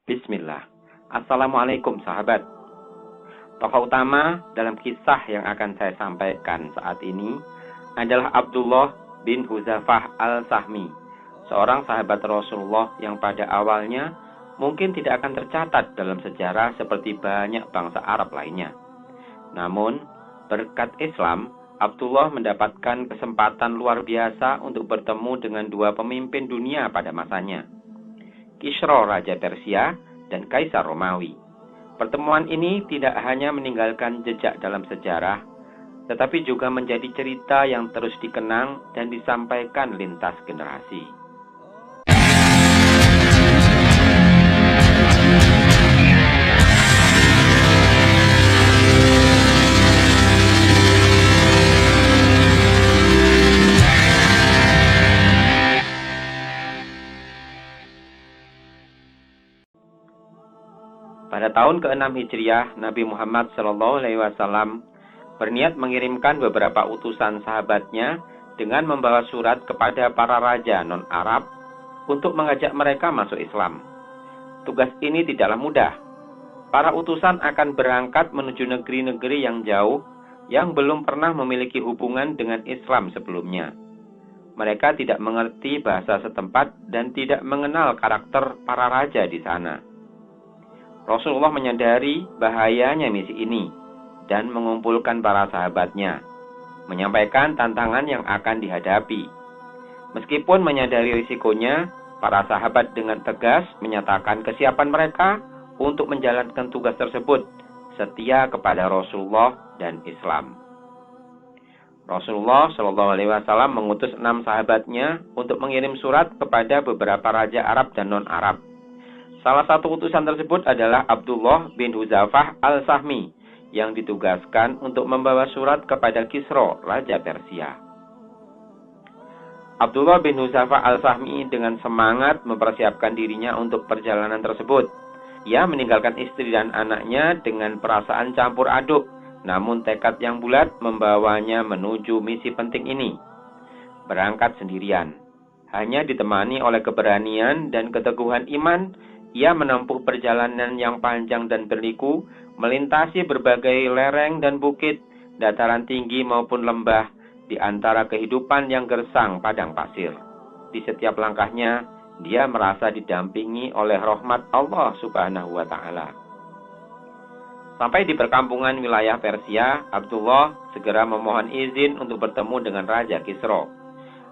Bismillah. Assalamualaikum sahabat. Tokoh utama dalam kisah yang akan saya sampaikan saat ini adalah Abdullah bin Hudzafah al-Sahmi, seorang sahabat Rasulullah yang pada awalnya mungkin tidak akan tercatat dalam sejarah seperti banyak bangsa Arab lainnya. Namun, berkat Islam, Abdullah mendapatkan kesempatan luar biasa untuk bertemu dengan dua pemimpin dunia pada masanya, Kisra Raja Persia dan Kaisar Romawi. Pertemuan ini tidak hanya meninggalkan jejak dalam sejarah, tetapi juga menjadi cerita yang terus dikenang dan disampaikan lintas generasi. Pada tahun ke-6 Hijriah, Nabi Muhammad SAW berniat mengirimkan beberapa utusan sahabatnya dengan membawa surat kepada para raja non-Arab untuk mengajak mereka masuk Islam. Tugas ini tidaklah mudah. Para utusan akan berangkat menuju negeri-negeri yang jauh yang belum pernah memiliki hubungan dengan Islam sebelumnya. Mereka tidak mengerti bahasa setempat dan tidak mengenal karakter para raja di sana. Rasulullah menyadari bahayanya misi ini dan mengumpulkan para sahabatnya, menyampaikan tantangan yang akan dihadapi. Meskipun menyadari risikonya, para sahabat dengan tegas menyatakan kesiapan mereka untuk menjalankan tugas tersebut, setia kepada Rasulullah dan Islam. Rasulullah SAW mengutus 6 sahabatnya untuk mengirim surat kepada beberapa raja Arab dan non-Arab. Salah satu utusan tersebut adalah Abdullah bin Hudzafah al-Sahmi yang ditugaskan untuk membawa surat kepada Kisra, Raja Persia. Abdullah bin Hudzafah al-Sahmi dengan semangat mempersiapkan dirinya untuk perjalanan tersebut. Ia meninggalkan istri dan anaknya dengan perasaan campur aduk, namun tekad yang bulat membawanya menuju misi penting ini. Berangkat sendirian, hanya ditemani oleh keberanian dan keteguhan iman. Ia menempuh perjalanan yang panjang dan berliku, melintasi berbagai lereng dan bukit, dataran tinggi maupun lembah, di antara kehidupan yang gersang padang pasir. Di setiap langkahnya, dia merasa didampingi oleh rahmat Allah Subhanahu wa Ta'ala. Sampai di perkampungan wilayah Persia, Abdullah segera memohon izin untuk bertemu dengan Raja Kisra.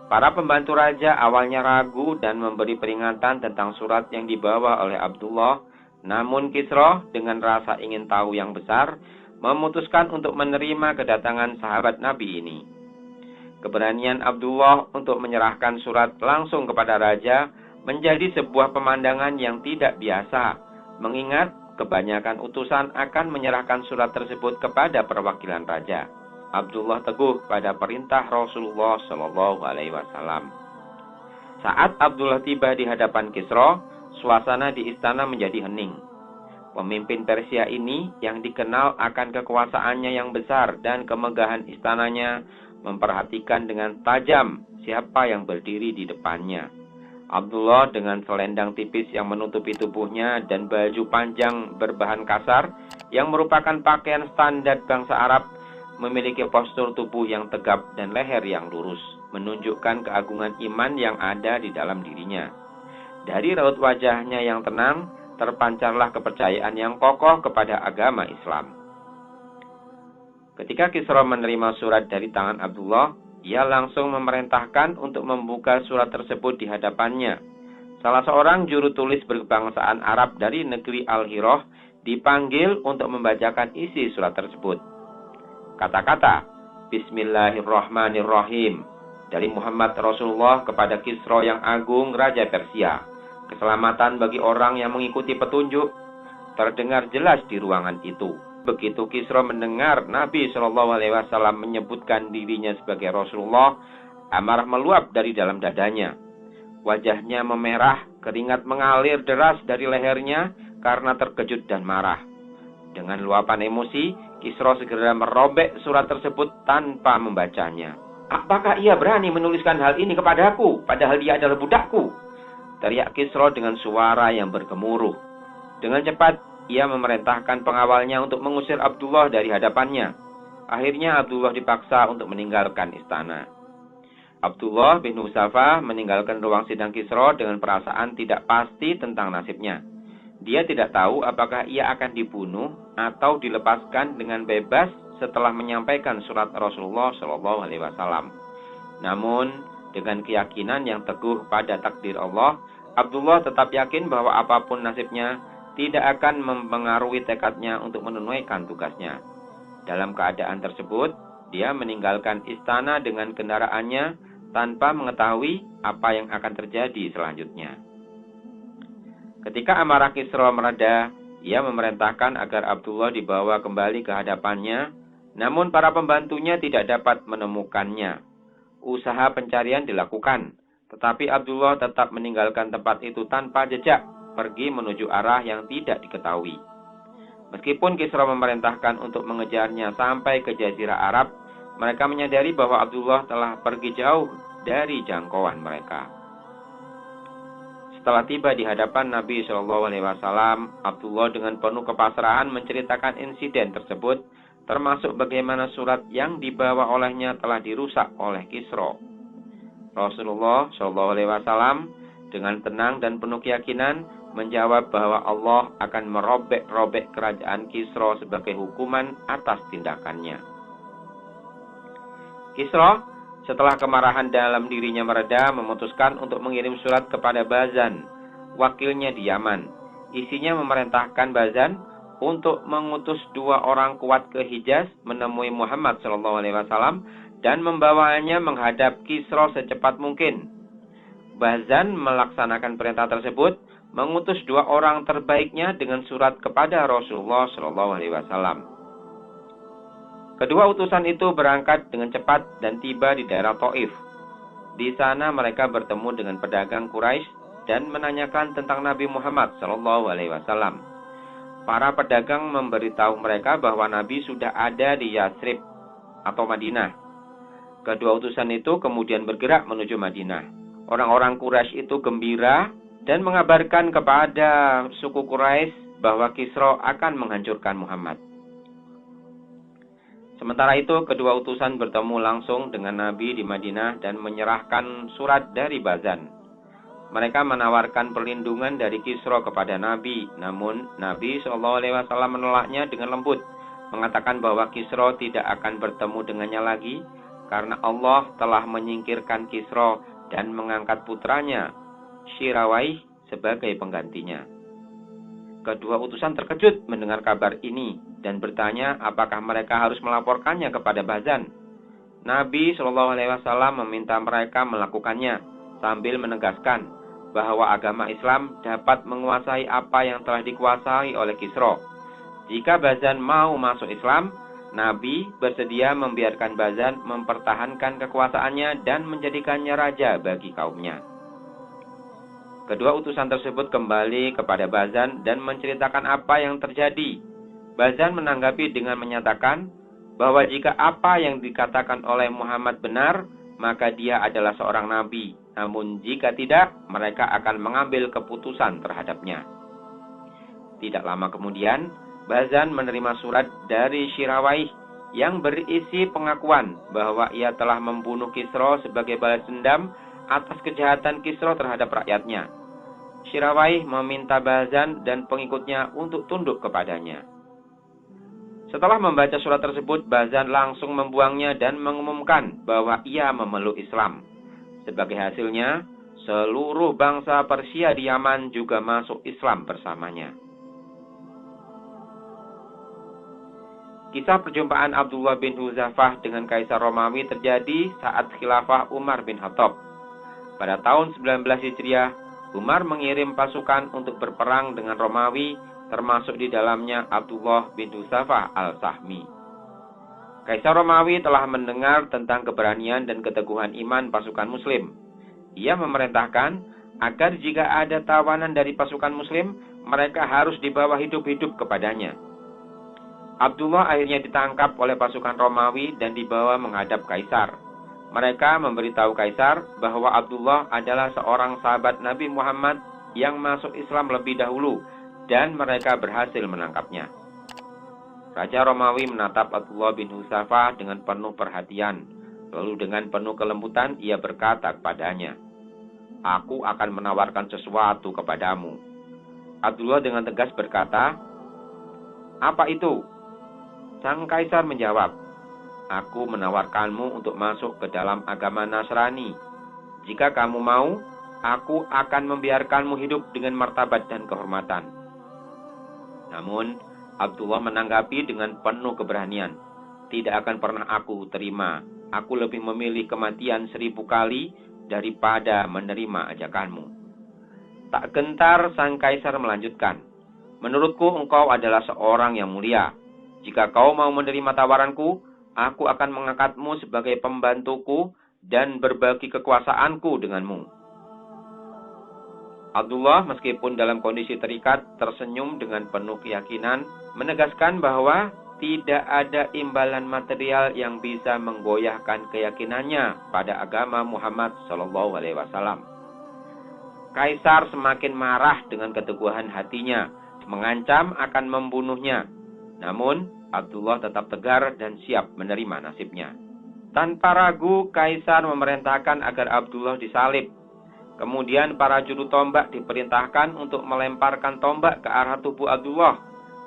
Para pembantu raja awalnya ragu dan memberi peringatan tentang surat yang dibawa oleh Abdullah. Namun Kisra dengan rasa ingin tahu yang besar memutuskan untuk menerima kedatangan sahabat Nabi ini. Keberanian Abdullah untuk menyerahkan surat langsung kepada raja menjadi sebuah pemandangan yang tidak biasa, mengingat kebanyakan utusan akan menyerahkan surat tersebut kepada perwakilan raja. Abdullah teguh pada perintah Rasulullah SAW. Saat Abdullah tiba di hadapan Kisra, suasana di istana menjadi hening. Pemimpin Persia ini yang dikenal akan kekuasaannya yang besar dan kemegahan istananya memperhatikan dengan tajam siapa yang berdiri di depannya. Abdullah dengan selendang tipis yang menutupi tubuhnya dan baju panjang berbahan kasar yang merupakan pakaian standar bangsa Arab, memiliki postur tubuh yang tegap dan leher yang lurus, menunjukkan keagungan iman yang ada di dalam dirinya. Dari raut wajahnya yang tenang, terpancarlah kepercayaan yang kokoh kepada agama Islam. Ketika Kisra menerima surat dari tangan Abdullah, ia langsung memerintahkan untuk membuka surat tersebut di hadapannya. Salah seorang juru tulis berkebangsaan Arab dari negeri Al-Hirah dipanggil untuk membacakan isi surat tersebut. Kata-kata Bismillahirrahmanirrahim dari Muhammad Rasulullah kepada Kisra yang agung Raja Persia. Keselamatan bagi orang yang mengikuti petunjuk terdengar jelas di ruangan itu. Begitu Kisra mendengar Nabi SAW menyebutkan dirinya sebagai Rasulullah, amarah meluap dari dalam dadanya. Wajahnya memerah, keringat mengalir deras dari lehernya karena terkejut dan marah. Dengan luapan emosi, Kisra segera merobek surat tersebut tanpa membacanya. Apakah ia berani menuliskan hal ini kepadaku, padahal dia adalah budakku? Teriak Kisra dengan suara yang bergemuruh. Dengan cepat, ia memerintahkan pengawalnya untuk mengusir Abdullah dari hadapannya. Akhirnya Abdullah dipaksa untuk meninggalkan istana. Abdullah bin Hudzafah meninggalkan ruang sidang Kisra dengan perasaan tidak pasti tentang nasibnya. Dia tidak tahu apakah ia akan dibunuh atau dilepaskan dengan bebas setelah menyampaikan surat Rasulullah Shallallahu Alaihi Wasallam. Namun, dengan keyakinan yang teguh pada takdir Allah, Abdullah tetap yakin bahwa apapun nasibnya tidak akan mempengaruhi tekadnya untuk menunaikan tugasnya. Dalam keadaan tersebut, dia meninggalkan istana dengan kendaraannya tanpa mengetahui apa yang akan terjadi selanjutnya. Ketika amarah Kisra mereda, ia memerintahkan agar Abdullah dibawa kembali ke hadapannya, namun para pembantunya tidak dapat menemukannya. Usaha pencarian dilakukan, tetapi Abdullah tetap meninggalkan tempat itu tanpa jejak, pergi menuju arah yang tidak diketahui. Meskipun Kisra memerintahkan untuk mengejarnya sampai ke Jazirah Arab, mereka menyadari bahwa Abdullah telah pergi jauh dari jangkauan mereka. Setelah tiba di hadapan Nabi Shallallahu Alaihi Wasallam, Abdullah dengan penuh kepasrahan menceritakan insiden tersebut, termasuk bagaimana surat yang dibawa olehnya telah dirusak oleh Kisra. Rasulullah Shallallahu Alaihi Wasallam dengan tenang dan penuh keyakinan menjawab bahwa Allah akan merobek-robek kerajaan Kisra sebagai hukuman atas tindakannya. Kisra, setelah kemarahan dalam dirinya mereda, memutuskan untuk mengirim surat kepada Bazan, wakilnya di Yaman. Isinya memerintahkan Bazan untuk mengutus 2 orang kuat ke Hijaz menemui Muhammad SAW dan membawanya menghadap Kisra secepat mungkin. Bazan melaksanakan perintah tersebut, mengutus 2 orang terbaiknya dengan surat kepada Rasulullah SAW. Kedua utusan itu berangkat dengan cepat dan tiba di daerah Taif. Di sana mereka bertemu dengan pedagang Quraisy dan menanyakan tentang Nabi Muhammad SAW. Para pedagang memberitahu mereka bahwa Nabi sudah ada di Yatsrib atau Madinah. Kedua utusan itu kemudian bergerak menuju Madinah. Orang-orang Quraisy itu gembira dan mengabarkan kepada suku Quraisy bahwa Kisra akan menghancurkan Muhammad. Sementara itu, kedua utusan bertemu langsung dengan Nabi di Madinah dan menyerahkan surat dari Bazan. Mereka menawarkan perlindungan dari Kisra kepada Nabi, namun Nabi SAW menolaknya dengan lembut, mengatakan bahwa Kisra tidak akan bertemu dengannya lagi, karena Allah telah menyingkirkan Kisra dan mengangkat putranya, Syirawaih, sebagai penggantinya. Kedua utusan terkejut mendengar kabar ini dan bertanya apakah mereka harus melaporkannya kepada Bazan. Nabi SAW meminta mereka melakukannya sambil menegaskan bahwa agama Islam dapat menguasai apa yang telah dikuasai oleh Kisra. Jika Bazan mau masuk Islam, Nabi bersedia membiarkan Bazan mempertahankan kekuasaannya dan menjadikannya raja bagi kaumnya. Kedua utusan tersebut kembali kepada Bazan dan menceritakan apa yang terjadi. Bazan menanggapi dengan menyatakan bahwa jika apa yang dikatakan oleh Muhammad benar, maka dia adalah seorang nabi. Namun jika tidak, mereka akan mengambil keputusan terhadapnya. Tidak lama kemudian, Bazan menerima surat dari Syirawaih yang berisi pengakuan bahwa ia telah membunuh Kisra sebagai balas dendam atas kejahatan Kisra terhadap rakyatnya. Syirawaih meminta Bazan dan pengikutnya untuk tunduk kepadanya. Setelah membaca surat tersebut, Bazan langsung membuangnya dan mengumumkan bahwa ia memeluk Islam. Sebagai hasilnya, seluruh bangsa Persia di Yaman juga masuk Islam bersamanya. Kisah perjumpaan Abdullah bin Hudzafah dengan Kaisar Romawi terjadi saat khilafah Umar bin Khattab. Pada tahun 19 Hijriah, Umar mengirim pasukan untuk berperang dengan Romawi, termasuk di dalamnya Abdullah bin Hudzafah al-Sahmi. Kaisar Romawi telah mendengar tentang keberanian dan keteguhan iman pasukan Muslim. Ia memerintahkan agar jika ada tawanan dari pasukan Muslim, mereka harus dibawa hidup-hidup kepadanya. Abdullah akhirnya ditangkap oleh pasukan Romawi dan dibawa menghadap Kaisar. Mereka memberitahu Kaisar bahwa Abdullah adalah seorang sahabat Nabi Muhammad yang masuk Islam lebih dahulu dan mereka berhasil menangkapnya. Raja Romawi menatap Abdullah bin Hudzafah dengan penuh perhatian. Lalu dengan penuh kelembutan ia berkata kepadanya, "Aku akan menawarkan sesuatu kepadamu." Abdullah dengan tegas berkata, "Apa itu?" Sang kaisar menjawab, "Aku menawarkanmu untuk masuk ke dalam agama Nasrani. Jika kamu mau, aku akan membiarkanmu hidup dengan martabat dan kehormatan." Namun, Abdullah menanggapi dengan penuh keberanian, "Tidak akan pernah aku terima. Aku lebih memilih kematian 1000 kali daripada menerima ajakanmu." Tak gentar sang kaisar melanjutkan, "Menurutku engkau adalah seorang yang mulia. Jika kau mau menerima tawaranku, aku akan mengangkatmu sebagai pembantuku dan berbagi kekuasaanku denganmu." Abdullah meskipun dalam kondisi terikat tersenyum dengan penuh keyakinan, menegaskan bahwa tidak ada imbalan material yang bisa menggoyahkan keyakinannya pada agama Muhammad SAW. Kaisar semakin marah dengan keteguhan hatinya, mengancam akan membunuhnya. Namun, Abdullah tetap tegar dan siap menerima nasibnya. Tanpa ragu, Kaisar memerintahkan agar Abdullah disalib. Kemudian para juru tombak diperintahkan untuk melemparkan tombak ke arah tubuh Abdullah.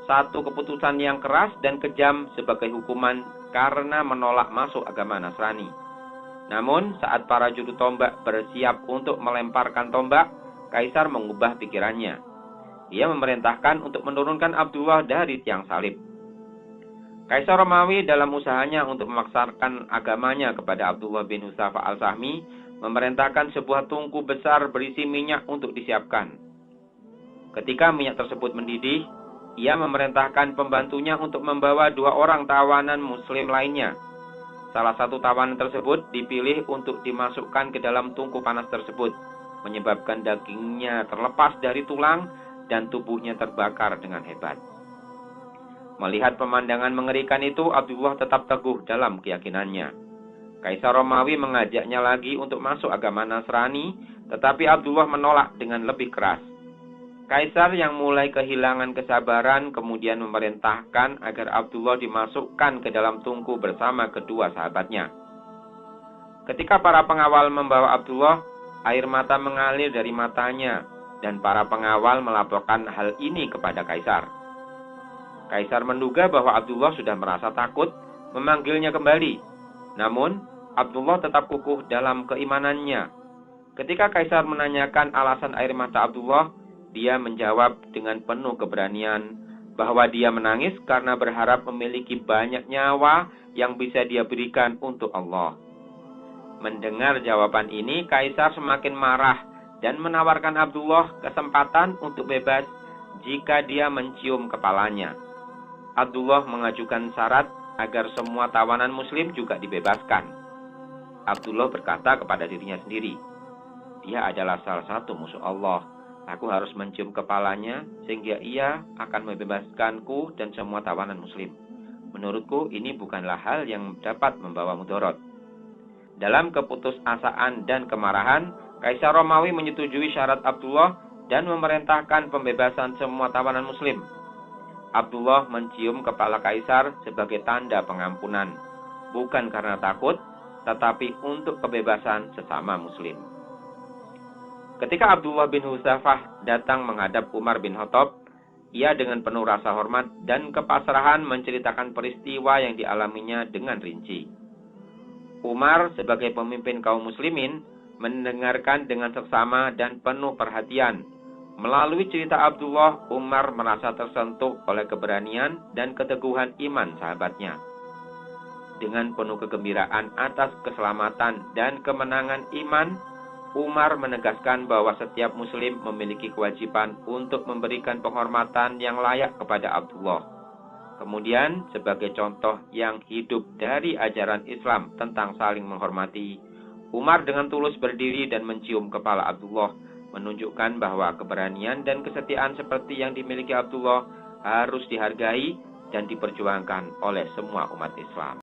Satu keputusan yang keras dan kejam sebagai hukuman karena menolak masuk agama Nasrani. Namun saat para juru tombak bersiap untuk melemparkan tombak, Kaisar mengubah pikirannya. Ia memerintahkan untuk menurunkan Abdullah dari tiang salib. Kaisar Romawi dalam usahanya untuk memaksakan agamanya kepada Abdullah bin Hudzafah al-Sahmi memerintahkan sebuah tungku besar berisi minyak untuk disiapkan. Ketika minyak tersebut mendidih, ia memerintahkan pembantunya untuk membawa 2 orang tawanan muslim lainnya. Salah satu tawanan tersebut dipilih untuk dimasukkan ke dalam tungku panas tersebut, menyebabkan dagingnya terlepas dari tulang dan tubuhnya terbakar dengan hebat. Melihat pemandangan mengerikan itu, Abdullah tetap teguh dalam keyakinannya. Kaisar Romawi mengajaknya lagi untuk masuk agama Nasrani, tetapi Abdullah menolak dengan lebih keras. Kaisar yang mulai kehilangan kesabaran kemudian memerintahkan agar Abdullah dimasukkan ke dalam tungku bersama kedua sahabatnya. Ketika para pengawal membawa Abdullah, air mata mengalir dari matanya, dan para pengawal melaporkan hal ini kepada Kaisar. Kaisar menduga bahwa Abdullah sudah merasa takut, memanggilnya kembali. Namun, Abdullah tetap kukuh dalam keimanannya. Ketika Kaisar menanyakan alasan air mata Abdullah, dia menjawab dengan penuh keberanian bahwa dia menangis karena berharap memiliki banyak nyawa yang bisa dia berikan untuk Allah. Mendengar jawaban ini, Kaisar semakin marah dan menawarkan Abdullah kesempatan untuk bebas jika dia mencium kepalanya. Abdullah mengajukan syarat agar semua tawanan muslim juga dibebaskan. Abdullah berkata kepada dirinya sendiri, "Dia adalah salah satu musuh Allah. Aku harus mencium kepalanya sehingga ia akan membebaskanku dan semua tawanan muslim. Menurutku ini bukanlah hal yang dapat membawa mudarat." Dalam keputusasaan dan kemarahan, Kaisar Romawi menyetujui syarat Abdullah dan memerintahkan pembebasan semua tawanan muslim. Abdullah mencium kepala Kaisar sebagai tanda pengampunan, bukan karena takut, tetapi untuk kebebasan sesama muslim. Ketika Abdullah bin Hudzafah datang menghadap Umar bin Khattab, ia dengan penuh rasa hormat dan kepasrahan menceritakan peristiwa yang dialaminya dengan rinci. Umar sebagai pemimpin kaum muslimin mendengarkan dengan seksama dan penuh perhatian. Melalui cerita Abdullah, Umar merasa tersentuh oleh keberanian dan keteguhan iman sahabatnya. Dengan penuh kegembiraan atas keselamatan dan kemenangan iman, Umar menegaskan bahwa setiap muslim memiliki kewajiban untuk memberikan penghormatan yang layak kepada Abdullah. Kemudian, sebagai contoh yang hidup dari ajaran Islam tentang saling menghormati, Umar dengan tulus berdiri dan mencium kepala Abdullah, menunjukkan bahwa keberanian dan kesetiaan seperti yang dimiliki Abdullah harus dihargai dan diperjuangkan oleh semua umat Islam.